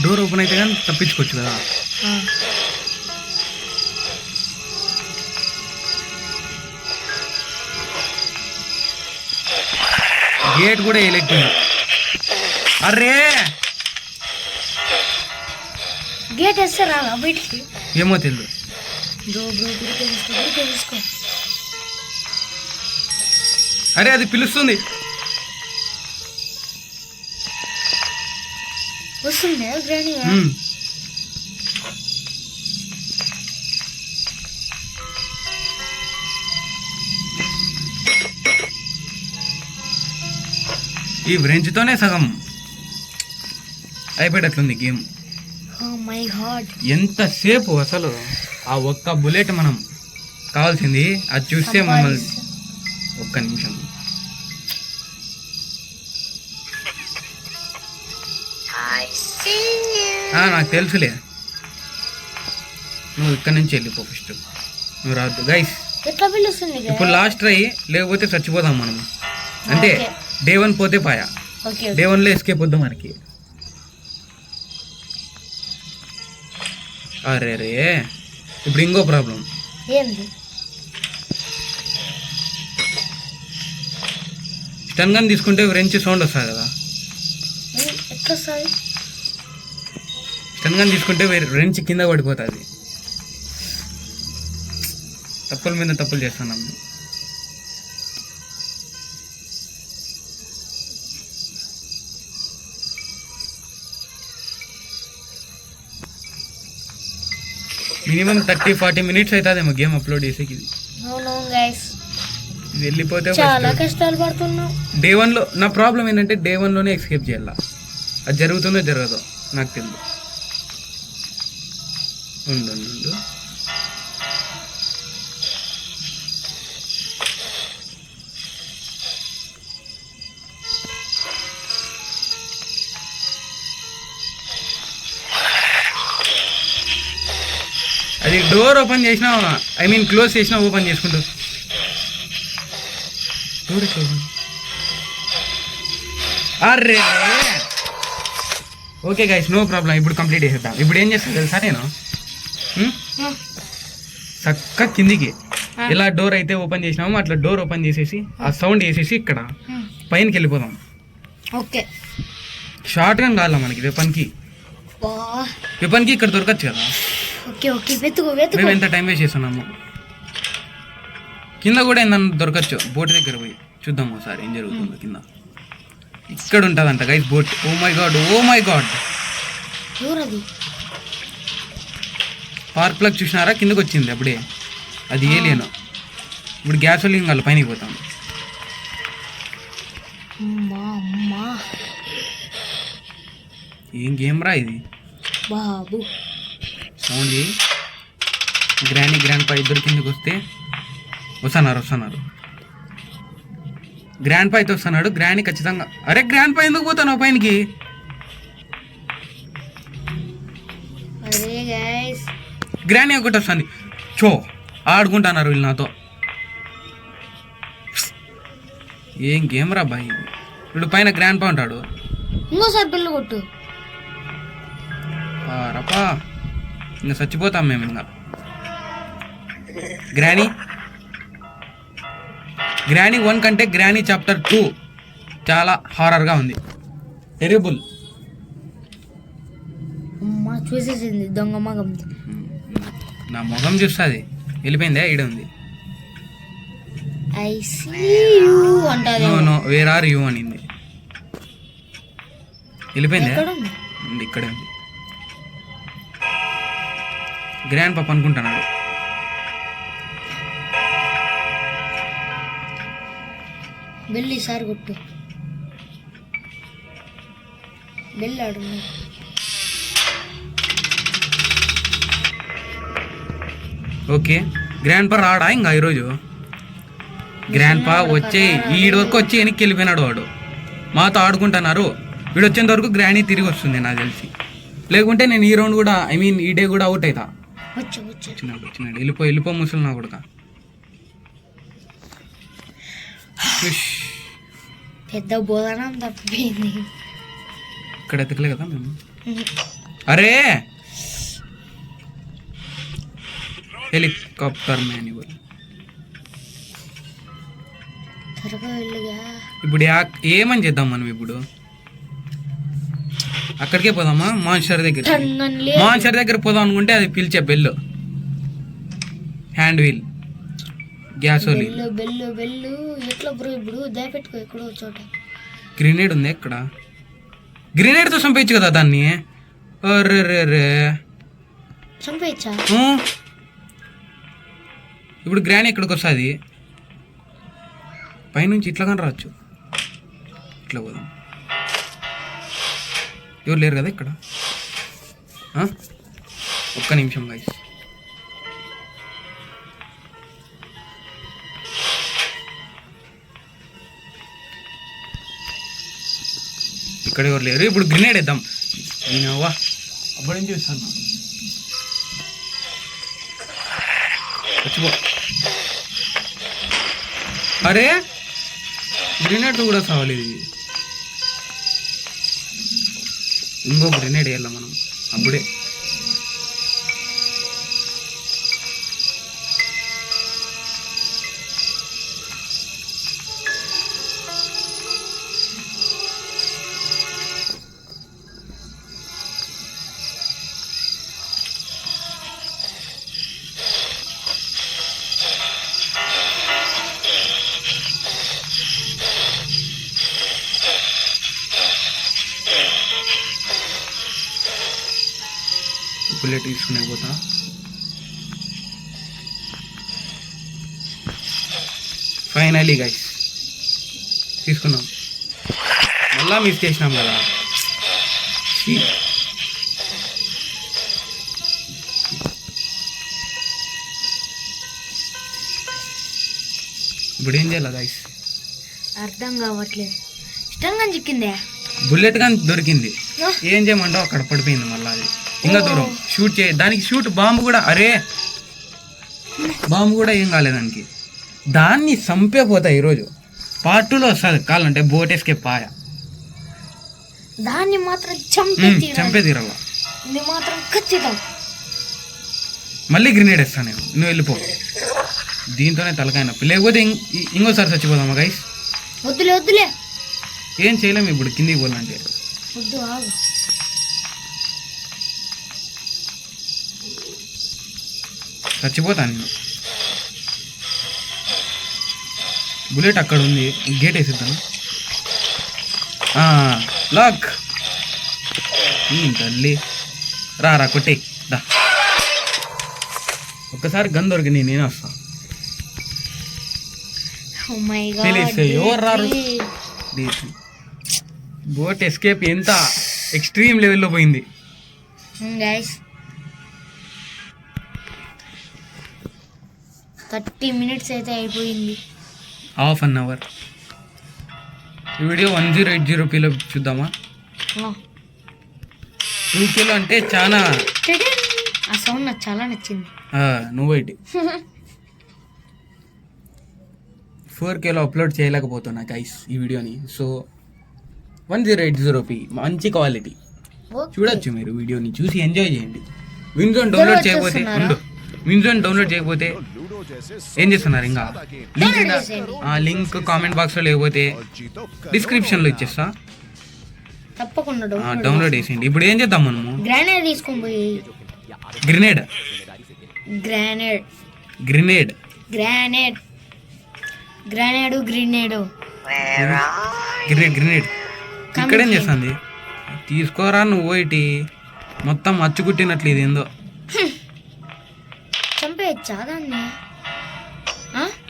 డోర్ ఓపెన్ అయితే కానీ తప్పించుకోవచ్చు కదా. గేట్ కూడా వేయలేకపోయింది. అర్రే, గేట్ వేస్తే రాదా బయటికి? ఏమో తెలియదు. తీసుకో. అరే, అది పిలుస్తుంది. వస్తుంది గ్రాని. ఈ బ్రెంచ్తోనే సగం అయిపోయేటట్లుంది గేమ్. మై గాడ్, ఎంతసేపు అసలు ఆ ఒక్క బుల్లెట్ మనం కావాల్సింది. అది చూస్తే మమ్మల్ని ఒక్క నిమిషం. నాకు తెలుసులే, నువ్వు ఇక్కడ నుంచి వెళ్ళిపో ఫస్ట్. నువ్వు రావద్దు గైస్. ఎట్లా పిలుస్తుంది? ఇప్పుడు లాస్ట్ ట్రై, లేకపోతే చచ్చిపోదాం మనం. అంటే డే 1 పోతే పాయా. డే 1లో ఎస్కేప్ వద్దాం మనకి. అరే రే, ఇప్పుడు ఇంకో ప్రాబ్లం ఏంది? స్టన్ గన్ తీసుకుంటే రెంచి సౌండ్ వస్తుంది కదా. ఎట్లా వస్తుంది? స్టన్ గన్ తీసుకుంటే రెంచి కింద పడిపోతుంది. తప్పుల మీద తప్పులు చేస్తున్నాం. మినిమం 30-40 మినిట్స్ అవుతుందేమో గేమ్ అప్లోడ్ చేసేకి. ఇది వెళ్ళిపోతే చాలా కష్టాలు పడుతున్నాం. డే 1లో నా ప్రాబ్లం ఏంటంటే డే 1లోనే ఎస్కేప్ చేయాల. అది జరుగుతుందో జరగదో నాకు తెలియదు. ఉండు, అది డోర్ ఓపెన్ చేసినా, ఐ మీన్ క్లోజ్ చేసినా ఓపెన్ చేసుకుంటూ. Door open. అరే ఓకే గైస్, నో ప్రాబ్లం. ఇప్పుడు కంప్లీట్ చేసేద్దాం. ఇప్పుడు ఏం చేస్తాను తెలుసా నేను, చక్కగా కిందికి ఇలా డోర్ అయితే ఓపెన్ చేసినాము, అట్లా డోర్ ఓపెన్ చేసేసి ఆ సౌండ్ వేసేసి ఇక్కడ పైనకి వెళ్ళిపోదాం. ఓకే, షార్ట్ గన్ కావాలా మనకి వెపన్కి ఇక్కడ దొరకచ్చు కదా. ఓకే ఓకే, వెతుకు వెతుకు. మేము ఎంత టైం వేస్ట్ చేస్తున్నాము. కింద కూడా ఏందన్నా దొరకచ్చు. బోట్ దగ్గర పోయి చూద్దాం ఒకసారి ఏం జరుగుతుందో. కింద ఇక్కడ ఉంటుందంట guys boat. Oh my god, oh my god. ఎవరది? స్పార్క్ ప్లగ్ చూసినారా, కిందకి వచ్చింది అప్పుడే. అది ఏలియన్. ఇప్పుడు గ్యాసోలిన్ వాళ్ళ పైనకి పోతాం. ఏం గేమ్ రా ఇది బాబు. సౌండ్ చేయి. గ్రాండ్ పా ఇద్దరు కిందకి వస్తున్నారు. గ్రాండ్ పా అయితే వస్తున్నాడు. గ్రాండ్ ఖచ్చితంగా. అరే గ్రాండ్ పా ఎందుకు పోతాను పైనకి? అరే గైస్, గ్రాండ్ ఒకటి వస్తుంది. చో ఆడుకుంటున్నారు వీళ్ళు నాతో. ఏం గేమ్ రా బాయ్. వీడు పైన గ్రాండ్ పా ఉంటాడు. ఇంకోసారి బిల్లు కొట్టు. రపా ఇంకా చచ్చిపోతాం మేము. ఇంకా గ్రానీ 1 కంటే గ్రానీ చాప్టర్ 2 చాలా హారర్గా ఉంది. టెరిబుల్. అమ్మా చూసేసింది దొంగ మగం. నా మొగం చూస్తుంది. వెళ్ళిపోయిందే. ఈడ ఉంది. ఐ సీ యూ అంటారు. నో వేర్ ఆర్ యూ అనింది. వెళ్ళిపోయిందే. ఇక్కడే ఉంది. గ్రాండ్ పాప అనుకుంటున్నాడు. బెల్లి సార్ కొట్టు. బెల్లాడు. ఓకే, గ్రాండ్ పా రాడా ఇంకా ఈరోజు? గ్రాండ్ పా వచ్చి ఈడు వరకు వచ్చి వెనక్కి వెళ్ళిపోయినాడు. వాడు మాతో ఆడుకుంటున్నారు. వీడు వచ్చేంత వరకు గ్రాండ్ తిరిగి వస్తుంది నాకు తెలిసి. లేకుంటే నేను ఈ రౌండ్ కూడా ఈ డే కూడా అవుట్ అవుతా. వచ్చినాడు. వెళ్ళిపో ముసలి నా కొడుక. పెద్ద బోధనం తప్పిపోయింది. ఇక్కడ ఎత్తకలే కదా మేము. అరే హెలికాప్టర్ మాన్యువల్. త్వరగా వెళ్ళుగా. ఇప్పుడు ఏమని చేద్దాం మనం? ఇప్పుడు అక్కడికే పోదామా? మాన్స్టర్ దగ్గర పోదాం అనుకుంటే అది పిలిచే bell. Hand wheel, gasoline. Bell ఎట్లా బ్రో? ఇప్పుడు దాపెట్టుకో ఎక్కడో చోట. గ్రెనేడ్ ఉంది ఎక్కడ? గ్రెనేడ్తో చంపేయచ్చు కదా దాన్ని. రే చంపేయచ్చా? ఇప్పుడు గ్రాని ఎక్కడికి వస్తుంది? పైనుంచి ఇట్లా కానీ రావచ్చు. ఇట్లా పోదాం. ఎవరు లేరు కదా ఇక్కడ. ఒక్క నిమిషం గైస్. ఇక్కడ ఎవరు లేరు. ఇప్పుడు గ్రెనేడ్ వేద్దాం. నేనవ్వా అప్పుడేం చూస్తాను. వచ్చిపో. అరే గ్రెనేడ్ కూడా కావాలి. ఇది ఇంకో గ్రెనేడ్ వేయాల మనం అప్పుడే. బుల్లెట్ తీసుకునే పోతా. ఫైనలీ గైస్ తీసుకున్నాం. మళ్ళా మిస్ చేసినాం కదా. ఇప్పుడు ఏం చేయాలి గైస్? అర్థం కావట్లేదు. ఇష్టంగా చిక్కిందే. బుల్లెట్ కానీ దొరికింది. ఏం చేయమంటావు? అక్కడ పడిపోయింది మళ్ళీ. అది ఇంకా దూరం షూట్ దానికి షూట్ బాంబు కూడా. అరే బాంబు కూడా ఏం కాలేదు దానికి. దాన్ని చంపే పోతా ఈరోజు. పార్ట్ 2లో వస్తుంది కావాలంటే. బోట్ ఎస్కేప్ పాయ. దాన్ని మాత్రం చంపే చంపే తీరాల. ఇది మాత్రం ఖచ్చితం. మళ్ళీ గ్రినేడ్ వేస్తాను నేను, నువ్వు వెళ్ళిపో. దీంతోనే తలకాయ నొప్పి. లేకపోతే ఇంకోసారి చచ్చిపోదామా గైస్? వద్దులే ఏం చేయలేము ఇప్పుడు కిందికి పోవాలంటే. వద్దు ఆగు. చచ్చిపోతాను నేను. బుల్లెట్ అక్కడ ఉంది, గేట్ వేసిద్దాను. లాక్. తల్లి రా కొట్టే దా. ఒక్కసారి గన్ దొరికింది, నేనే వస్తా. Oh my God. తెలిస్తే ఎవరు రారు. బోట్ ఎస్కేప్ ఎంత ఎక్స్ట్రీమ్ లెవెల్లో పోయింది గైస్. 30 minutes అయితే అయిపోయింది. Half an hour. ఈ వీడియో 1080pలో చూద్దామా? 2Kలో అంటే చాలా. ఆ సౌండ్ నాకు చాలా నచ్చింది. నువ్వేటి 4Kలో అప్లోడ్ చేయలేకపోతున్నా గైస్ ఈ వీడియోని. సో 1080p మంచి క్వాలిటీ చూడొచ్చు. మీరు వీడియోని చూసి ఎంజాయ్ చేయండి. విన్జోన్ డౌన్లోడ్ చేయకపోతే ఏం చేస్తున్నారు? ఇంకా లింక్ కామెంట్ బాక్స్లో లేకపోతే డిస్క్రిప్షన్లో ఇచ్చేస్తా, తప్పకుండా డౌన్లోడ్ చేసేయండి. ఇప్పుడు ఏం చేద్దాం మనము? గ్రానైడ్ తీసుకొని పోయి. గ్రినేడ్ ఇక్కడేం చేస్తుంది? తీసుకోరా నువ్వు. ఇటీ మొత్తం అచ్చుకుట్టినట్లు ఇది ఏందో. చంపేయచ్చా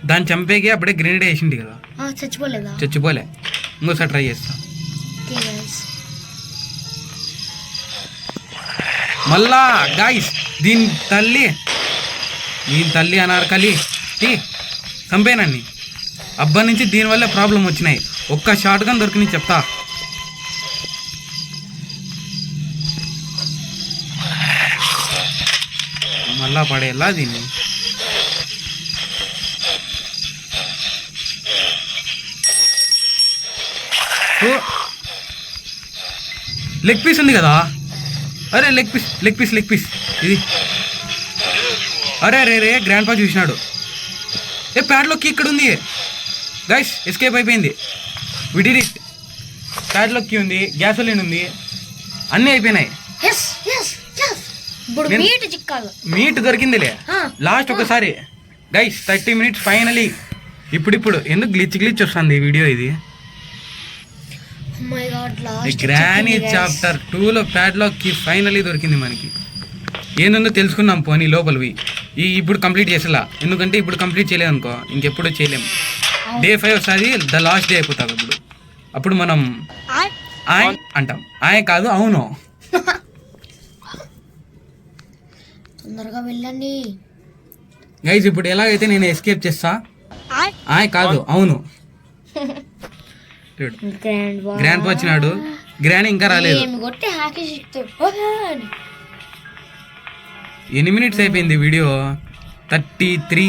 దాన్ని చంపేకి అప్పుడే గ్రెనేడ్ వేసింది కదా. చచ్చిపోలే. ఇంకోసారి ట్రై చేస్తా. మళ్ళా గాయస్ దీని తల్లి అనార్కలి చంపేనండి. అబ్బా నుంచి దీనివల్ల ప్రాబ్లం వచ్చినాయి. ఒక్క షార్ట్ గన్ దొరికింది చెప్తా. మళ్ళా పడేలా దీన్ని. లెగ్ పీస్ ఉంది కదా. అరే లెగ్ పీస్ ఇది. అరే గ్రాండ్ పా చూసినాడు. ప్యాడ్లోకి ఇక్కడ ఉంది గైస్. ఎస్కేప్ అయిపోయింది. విడిడ్ ఇట్. ప్యాడ్లోకి ఉంది, గ్యాసోలిన్ ఉంది, అన్నీ అయిపోయినాయి. మీట్ దొరికిందిలే లాస్ట్ ఒకసారి గైస్. 30 minutes finally. ఇప్పుడు ఎందుకు గ్లిచ్ వస్తుంది ఈ వీడియో ఇది. గ్రానీ చాప్టర్ 2లో ప్యాడ్లాక్ కి ఫైనలీ దొరికింది మనకి. ఏందో తెలుసుకున్నాం పోనీ లోపలివి. ఇప్పుడు కంప్లీట్ చేసేలా, ఎందుకంటే ఇప్పుడు కంప్లీట్ చేయలేదు అనుకో ఇంకెప్పుడు చేయలేము. Day 5 వస్తుంది, ద లాస్ట్ డే అయిపోతుంది. అప్పుడు మనం ఆయ్ అంటాం. ఆయ్ కాదు అవును. తొందరగా వెళ్ళండి గైస్. ఇప్పుడు ఎలాగైతే నేను ఎస్కేప్ చేస్తా. ఆయ్ కాదు అవును. గ్రాండ్ వచ్చినాడు. గ్రాండ్ ఇంకా రాలేదు. 8 minutes అయిపోయింది వీడియో. 33.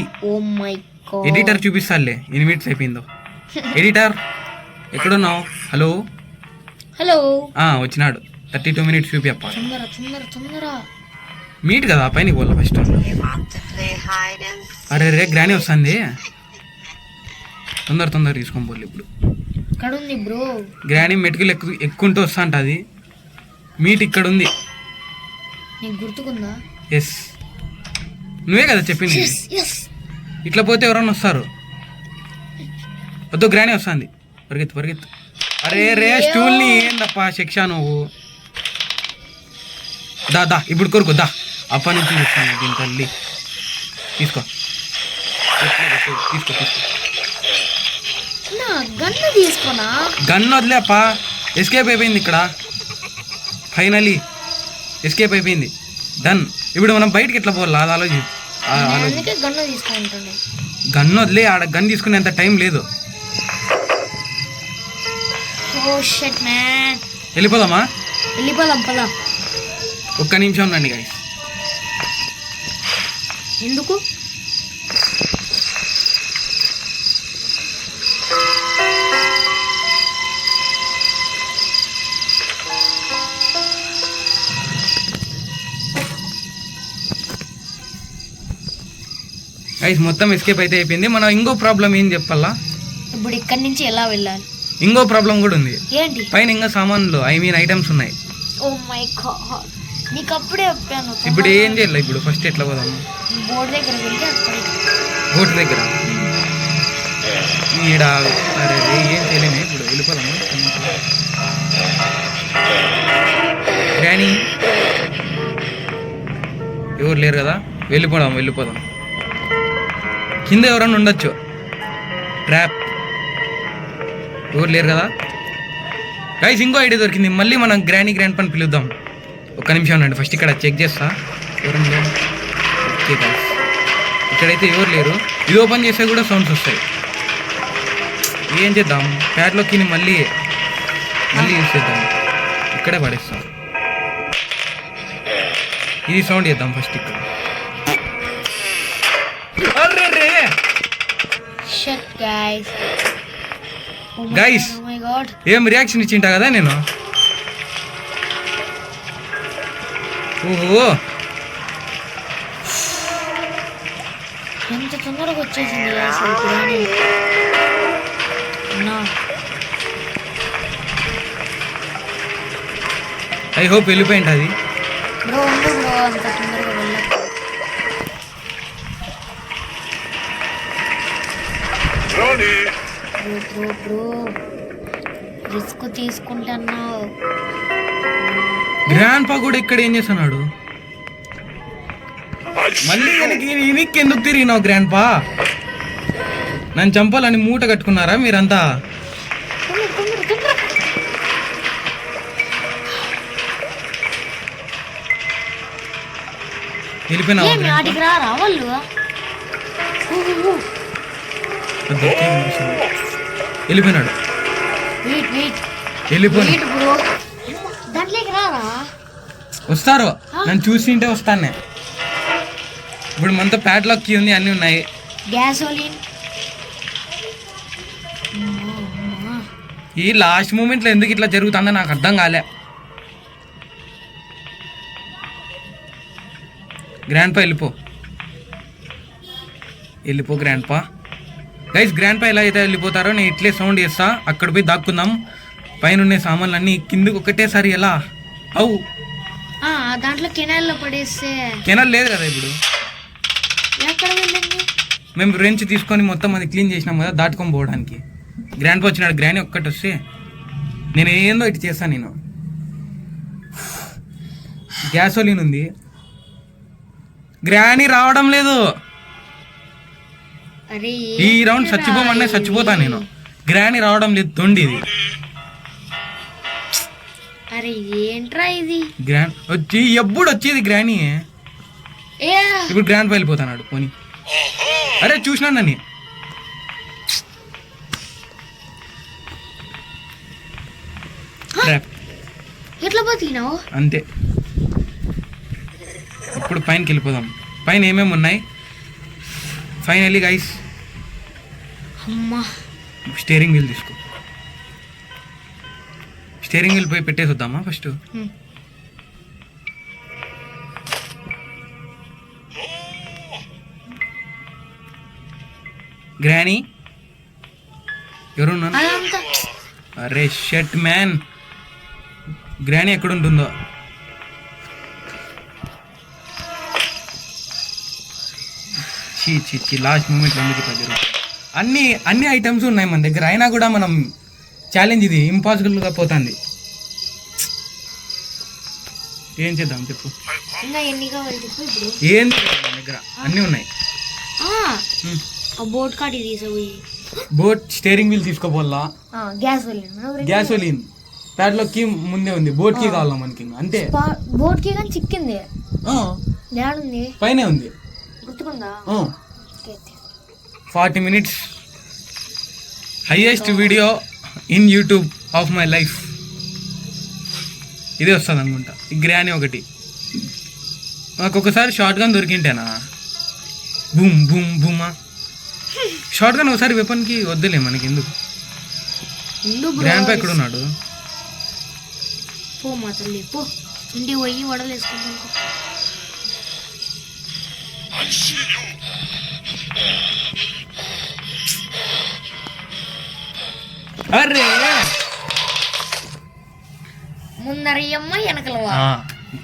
ఎడిటర్ చూపిస్తాలే ఎన్ని మినిట్స్ అయిపోయిందో. ఎడిటర్ ఎక్కడున్నావు? హలో వచ్చినాడు. 32 minutes చూపియప్ప. మీట్ కదా పైన పోలే ఫస్ట్. అరే గ్రానీ వస్తుంది. తొందర తీసుకొని పోలే. ఇప్పుడు గ్రానీ మెటుకులు ఎక్కుంటూ వస్తా అంటది. మీట్ ఇక్కడ ఉంది. గుర్తుకుందా? ఎస్, నువ్వే కదా చెప్పింది. ఇట్లా పోతే ఎవరన్నా వస్తారు. వద్దు గ్రానీ వస్తుంది. పరిగెత్తు. అరే స్టూల్ని ఏందప్ప శిక్ష నువ్వు. దా ఇప్పుడు కొరకు దా. అప్పటి నుంచి చూస్తాను దీని తల్లి. తీసుకో. గన్ వదిలే అప్ప. ఎస్కేప్ అయిపోయింది ఇక్కడ. ఫైనలీ ఎస్కేప్ అయిపోయింది. డన్. ఇప్పుడు మనం బయటకి ఎట్లా పోవాలి అది ఆలోచి. గన్ వదిలే. ఆడ గన్ తీసుకునేంత టైం లేదు. వెళ్ళిపోదాం పదా. ఒక్క నిమిషం రండి గాయస్. ఎందుకు? గైస్ మొత్తం ఎస్కేప్ అయితే అయిపోయింది. మనం ఇంకో ప్రాబ్లం ఏం చెప్పాలా, ఇప్పుడు ఇక్కడి నుంచి ఎలా వెళ్ళాలి? ఇంకో ప్రాబ్లం కూడా ఉంది. ఏంటి? పైన ఇంకా సామాన్లు ఐటమ్స్ ఉన్నాయి. ఓ మై గాడ్, నీకు అప్పుడే చెప్పాను. ఇప్పుడు ఏం చేయాలి? ఇప్పుడు ఫస్ట్ ఎట్లా పోదాము? బోర్డు దగ్గర వెళ్ళి అక్కడ బోట్ దగ్గర ఈడ. అరే ఏం చేయలేము, ఇప్పుడు వెళ్ళిపోదాము. గ్రానీ ఎవరు లేరు కదా, వెళ్ళిపోదాం. కింద ఎవరన్నా ఉండొచ్చు. ట్రాప్ ఎవరు లేరు కదా గైస్. ఇంకో ఐడియా దొరికింది. మళ్ళీ మనం గ్రాండ్ పని పిలుద్దాం. ఒక్క నిమిషం ఉండండి, ఫస్ట్ ఇక్కడ చెక్ చేస్తా ఎవరన్నా లేరు. ఓకే గైస్, ఇక్కడైతే ఎవరు లేరు. ఇది ఓపెన్ చేస్తే కూడా సౌండ్స్ వస్తాయి. ఏం చేద్దాం, ప్యాడ్లోకి మళ్ళీ యూజ్ చేద్దాం. ఇక్కడే పడేస్తాం. ఇది సౌండ్ చేద్దాం ఫస్ట్ ఇక్కడ. గైస్ ఏం రియాక్షన్ ఇచ్చింటా కదా నేను. ఓహో ఎంత తొందరగా వచ్చేసింది అసలు. ఐ హోప్ వెళ్ళిపోయింది అది. బ్రో ఉండు బ్రో, అంత తొందరగా వెళ్ళ. బ్రో రిస్క్ తీసుకుంటున్నావు. గ్రాండ్ పా కూడా ఇక్కడ ఏం చేస్తున్నాడు? మళ్ళీ వెనక్కి ఎందుకు తిరిగినావు గ్రాండ్ పా? నన్ను చంపాలని మూట కట్టుకున్నారా మీరంతా? వెళ్ళిపోయినావు? వెళ్ళిపోయినాడు. వస్తారు, నన్ను చూసింటే వస్తానే. ఇప్పుడు మనతో ప్యాడ్లాక్ కీ ఉంది, అన్నీ ఉన్నాయి. గ్యాసోలిన్. ఈ లాస్ట్ మూమెంట్లో ఎందుకు ఇట్లా జరుగుతుందో నాకు అర్థం కాలే. గ్రాండ్ పా వెళ్ళిపో గ్రాండ్ పా. గైస్ గ్రాండ్ పా ఎలా అయితే వెళ్ళిపోతారో నేను ఇట్లే సౌండ్ చేస్తా. అక్కడ పోయి దాక్కున్నాం. పైన ఉన్న సామాన్లు అన్నీ కిందకి ఒకటేసారి ఎలా అవు దాంట్లో కెనాల్లో పడేస్తే. కెనాల్ లేదు కదా ఇప్పుడు. ఎక్కడ వెళ్ళండి? మేము రెంచ్ తీసుకొని మొత్తం అది క్లీన్ చేసినాం కదా దాటుకొని పోవడానికి. గ్రాండ్ పా వచ్చినాడు. గ్రానీ ఒక్కటి వస్తే నేను ఏందో ఇటు చేస్తాను. నేను గ్యాసోలిన్ ఉంది. గ్రానీ రావడం లేదు. ఈ రౌండ్ చచ్చిపోతా నేను. గ్రానీ రావడం లేదు. తొండి ఇది. అరే ఏంట్రా ఇది? ఎప్పుడు వచ్చేది గ్రానీ. ఇప్పుడు గ్రాండ్ పా వెళ్ళిపోతాడు. పోనీ అరే చూసినాను నన్ను. ఎట్లా బతికినావు? అంతే. ఇప్పుడు పైనకి వెళ్ళిపోదాం. పైన ఏమేమి ఉన్నాయి ఫైనల్లీ గైస్. స్టీరింగ్ వీల్ తీసుకో. స్టీరింగ్ వీల్ పోయి పెట్టేసి వద్దామా ఫస్ట్? గ్రానీ ఎవరున్నా? అరే షట్ మ్యాన్, గ్రానీ ఎక్కడ ఉంటుందో. చీ లాస్ట్ మూమెంట్లో ఎందుకు ఇట్లా జరుగుతుంది? అన్ని ఐటమ్స్ ఉన్నాయి మన దగ్గర, అయినా కూడా మనం ఛాలెంజ్ ఇది ఇంపాసిబుల్గా పోతుంది. ఏం చేద్దాం చెప్పు? ఏంది మన దగ్గర అన్నీ ఉన్నాయి. బోట్ స్టీరింగ్ వీల్ తీసుకోపోవాలా. గ్యాసోలిన్ ప్యాడ్లో కీ ముందే ఉంది. బోట్ కీ కావాలా మనకి? అంతే. బోట్ కీ కానీ చిక్కింది. పైనే ఉంది. 40 minutes highest video in YouTube of my life. ఇదే వస్తుంది అనుకుంటా. ఈ గ్రానీ ఒకటి. నాకు ఒకసారి షార్ట్ గన్ దొరికింటేనా బూమ్ బూమ్ బూమా. షార్ట్ గన్ ఒకసారి వెపన్కి వద్దులే మనకి ఎందుకు. గ్రాండ్ పా ఎక్కడ ఉన్నాడు? పో మా తల్లి పో, ఇంటికి పోయి వడలు వేసుకుంటాను. అరే ముందరయ్యమ్మ వెనకలవా.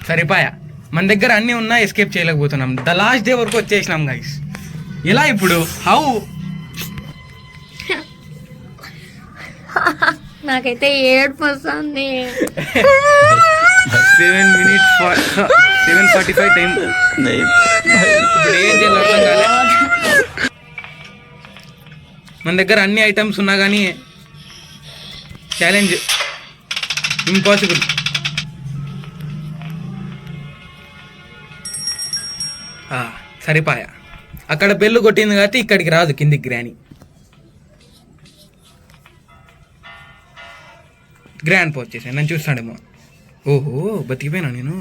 సరిపాయా, మన దగ్గర అన్నీ ఉన్నా ఎస్కేప్ చేయలేకపోతున్నాం. ద లాస్ట్ డే వరకు వచ్చేసినాం గైస్. ఎలా ఇప్పుడు? హౌ? నాకైతే ఏడుపు వస్తుంది. 7:45 టైం. ఇప్పుడు ఏం చేయాలి అర్థం కాలే. మన దగ్గర అన్ని ఐటమ్స్ ఉన్నా కానీ ఛాలెంజ్ ఇంపాసిబుల్. సరిపాయా, అక్కడ బెల్లు కొట్టింది కాబట్టి ఇక్కడికి రాదు కిందికి గ్రాని. గ్రాండ్ పో వచ్చేసాను, నన్ను చూస్తాడేమో. ఓహో బతికిపోయినా నేను.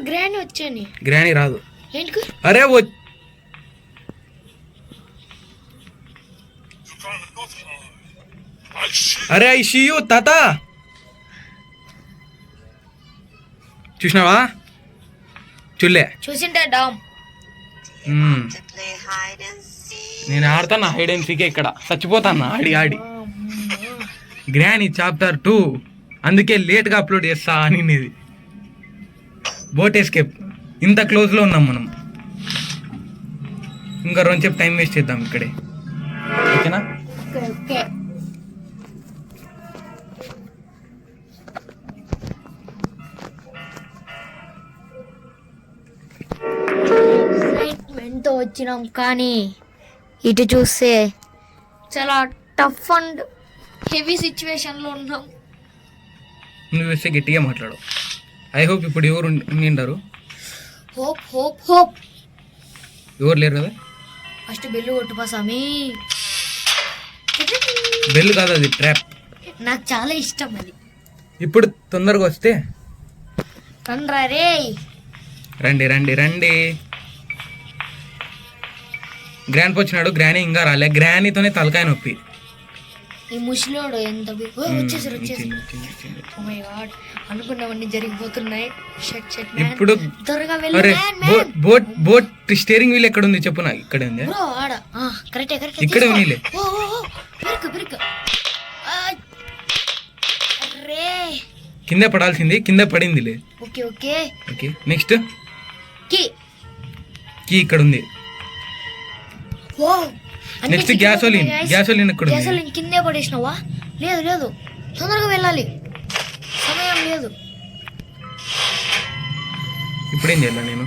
గ్రాని వచ్చాని. గ్రాని రాదు. ఏంటి? అరే అరే ఐ సీ యూ తాత. చూసినావా? చూసింటే డామ్. నేను ఆడతాను హైడ్ అండ్ సీకే. ఇక్కడ చచ్చిపోతాను ఆడి ఆడి. గ్రానీ చాప్టర్ 2 అందుకే లేట్గా అప్లోడ్ చేస్తా అని. ఇది బోట్ ఎస్కేప్. ఇంత క్లోజ్లో ఉన్నాం మనం. ఇంకా 2 సేపు టైం వేస్ట్ చేద్దాం ఇక్కడే. ఓకేనా? ఓకే. ఎక్సైట్మెంట్తో వచ్చినాం కానీ ఇటు చూస్తే చాలా టఫ్ అండ్ హెవీ సిచ్యువేషన్లో ఉన్నాం. నువ్వు వేస్తే గట్టిగా మాట్లాడు. ఐ హోప్ ఇప్పుడు ఎవరు ఉండిండారు? Hope hope hope. ఎవరు లేరు కదా? ఫస్ట్ బెల్లు కొట్టుపా స్వామి. బెల్లు కాదు, అది ట్రాప్. నాకు చాలా ఇష్టం అది. ఇప్పుడు తొందరగా వస్తే రండ్రా రే. రండి రండి రండి. గ్రాండ్ వచ్చినాడు, గ్రానీ ఇంకా రాలే. గ్రానీతోనే తలకాయ నొప్పి. ఈ ముసలోడు ఎంత వచ్చేసారు. ఓ మై గాడ్, అనుకున్నవన్నీ జరిగిపోతున్నాయి. Shut shut man. ఇప్పుడు త్వరగా వెళ్ళు man. Boat boat steering wheel ఎక్కడ ఉంది చెప్పు నాకు. ఇక్కడ ఉంది. బ్రో ఆడ. కరెక్టే కరెక్టే. ఇక్కడే ఉన్నీలే. ఓ పిరుకు పిరుకు. అరే కింద పడాల్సింది, కింద పడిందిలే. Okay okay okay. నెక్స్ట్ కి కీ ఇక్కడ ఉంది. ఓ నెక్స్ట్ గ్యాసోలిన్. గ్యాసోలిన్ ఎక్కడ ఉంది? గ్యాసోలిన్ కిందే పడేసినావా? లేదు లేదు, తొందరగా వెళ్ళాలి, సమయం లేదు. ఇప్పుడేం చేయాలి నేను?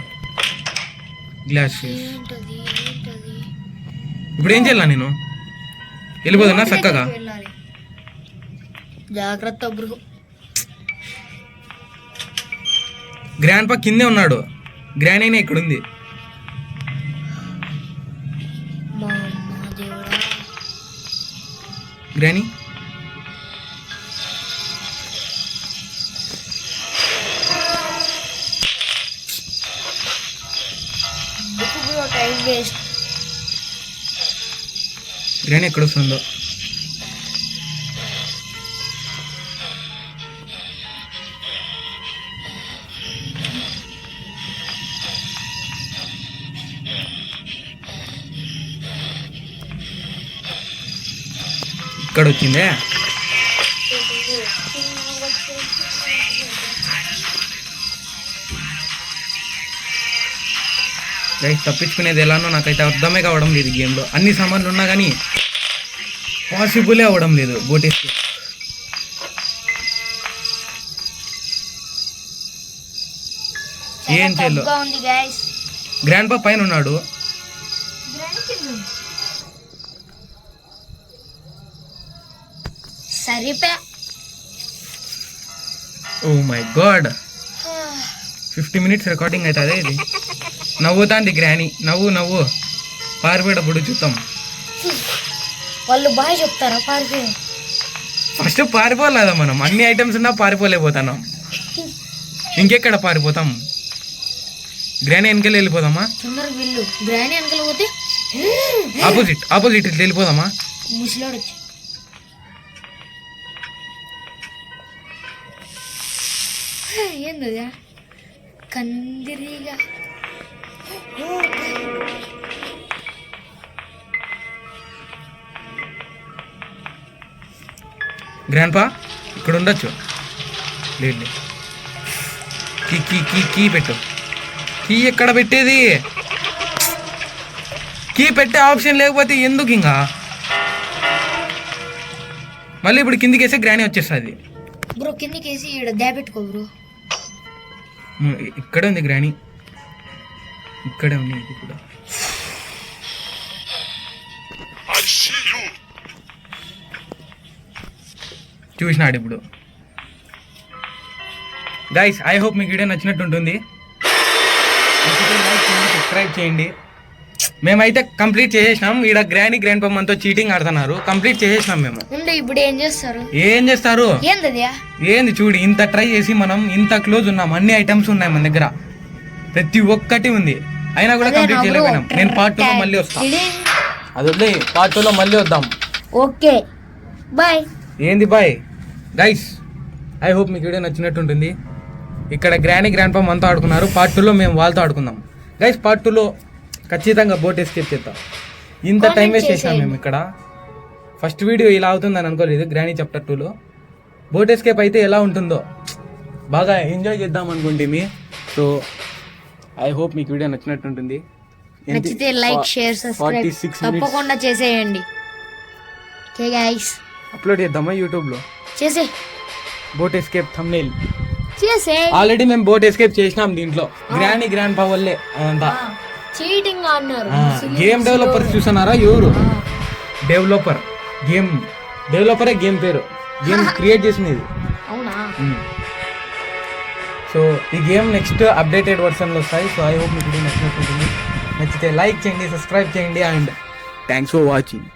గ్లాస్. ఏంటది ఏంటది? ఇప్పుడు ఏం చేయాలి నేను? వెళ్ళిపోతున్నా చక్కగా. వెళ్ళాలి. జాగ్రత్త బ్రో. గ్రాండ్ పా కిందే ఉన్నాడు. గ్రాండ్ అయినా ఇక్కడ ఉంది. Granny time waste. గ్రానీ ఎక్కడ వస్తుందో. ఇక్కడ వచ్చిందే. తప్పించుకునేది ఎలానో నాకైతే అర్థమే కావడం లేదు. గేమ్లో అన్ని సామాన్లు ఉన్నా కానీ పాసిబులే అవ్వడం లేదు. బోటేసి ఏం చేయాలో. గ్రాండ్ పా పైన ఉన్నాడు. సరిపే. Oh my god, 50 minutes recording అవుతుంది ఇది. నవ్వుతాంది గ్రానీ. నవ్వు నవ్వు. పారిపోయేటప్పుడు చూద్దాం. వాళ్ళు బాగా చెప్తారా పారిపోయి? ఫస్ట్ పారిపోలేదా మనం? అన్ని ఐటమ్స్ ఉన్నా పారిపోలేకపోతున్నాం. ఇంకెక్కడ పారిపోతాం? గ్రానీ వెనకాల వెళ్ళిపోదామా? తొందరగా వెళ్ళు. గ్రానీ వెనకాల పోతే ఆపోజిట్ ఆపోజిట్ ఇట్లా వెళ్ళిపోదామా? ముసలాడు వచ్చి ఏంది కందిరిగా గ్రాండ్ పా ఇక్కడ ఉండొచ్చు. లేదు కీ కీ కీ కీ పెట్టు. కీ ఎక్కడ పెట్టేది? కీ పెట్టే ఆప్షన్ లేకపోతే ఎందుకు ఇంకా? మళ్ళీ ఇప్పుడు కిందికి వేస్తే గ్రానీ వచ్చేస్తుంది. బ్రో కిందికి వేసి ఇక్కడ దాపెట్టుకో బ్రో. ఇక్కడే ఉంది గ్రానీ, ఇక్కడే ఉంది ఇది కూడా. చూసినాడు ఇప్పుడు. గైస్ ఐ హోప్ మీకు వీడియో నచ్చినట్టు ఉంటుంది. సబ్స్క్రైబ్ చేయండి. మేమైతే కంప్లీట్ చేసేసినాం. ఈడ గ్రాండ్ పా మనతో చీటింగ్ ఆడుతున్నారు. కంప్లీట్ చేసేసినాం మేము. ఇప్పుడు ఏం చేస్తారు? ఏం చేస్తారు ఏంది చూడు, ఇంత ట్రై చేసి మనం ఇంత క్లోజ్ ఉన్నాం. అన్ని ఐటమ్స్ ఉన్నాయి మన దగ్గర, ప్రతి ఒక్కటి ఉంది, అయినా కూడా కంప్లీట్ చేయలేకపోయినాం. నేను పార్ట్ 2లో మళ్ళీ వస్తాను. అది వదిలే, పార్ట్ 2లో మళ్ళీ వద్దాం. Okay bye. ఏంది బాయ్? గైస్ ఐ హోప్ మీకు వీడియో నచ్చినట్టు ఉంటుంది. ఇక్కడ గ్రాండ్ పా మనతో ఆడుకున్నారు. పార్ట్ 2లో మేము వాళ్ళతో ఆడుకుందాం. గైస్ పార్ట్ 2లో ఖచ్చితంగా బోట్ ఎస్కేప్ చేద్దాం. ఇంత టైం వేస్ట్ చేసినాం మేము ఇక్కడ. ఫస్ట్ వీడియో ఇలా అవుతుందని అనుకోలేదు. గ్రానీ చాప్టర్ 2లో బోట్ ఎస్కేప్ అయితే ఎలా ఉంటుందో బాగా ఎంజాయ్ చేద్దాం అనుకుంటుంది. సో ఐ హోప్ మీకు వీడియో నచ్చినట్టు ఉంటుంది. నచ్చితే లైక్ షేర్ సబ్స్క్రైబ్ తప్పకుండా చేసేయండి. ఓకే గైస్, అప్లోడ్ చేద్దామా యూట్యూబ్లో? చేసే బోట్ ఎస్కేప్ థంబ్నెయిల్ చేసే. ఆల్రెడీ మేము బోట్ ఎస్కేప్ చేసినాం దీంట్లో. గ్రాండ్ పా వల్లే అదంతా. చీటింగ్ అన్నారు. గేమ్ డెవలపర్ చూస్తున్నారా? ఎవరు డెవలపర్? డెవలపరే గేమ్ పేరు. గేమ్ క్రియేట్ చేసింది ఇది. అవునా? సో ఈ గేమ్ నెక్స్ట్ అప్డేటెడ్ వర్షన్లో వస్తాయి. సో ఐ హోప్ మీకు నచ్చినట్టు ఉంటుంది. నచ్చితే లైక్ చేయండి, సబ్స్క్రైబ్ చేయండి అండ్ థ్యాంక్స్ ఫర్ వాచింగ్.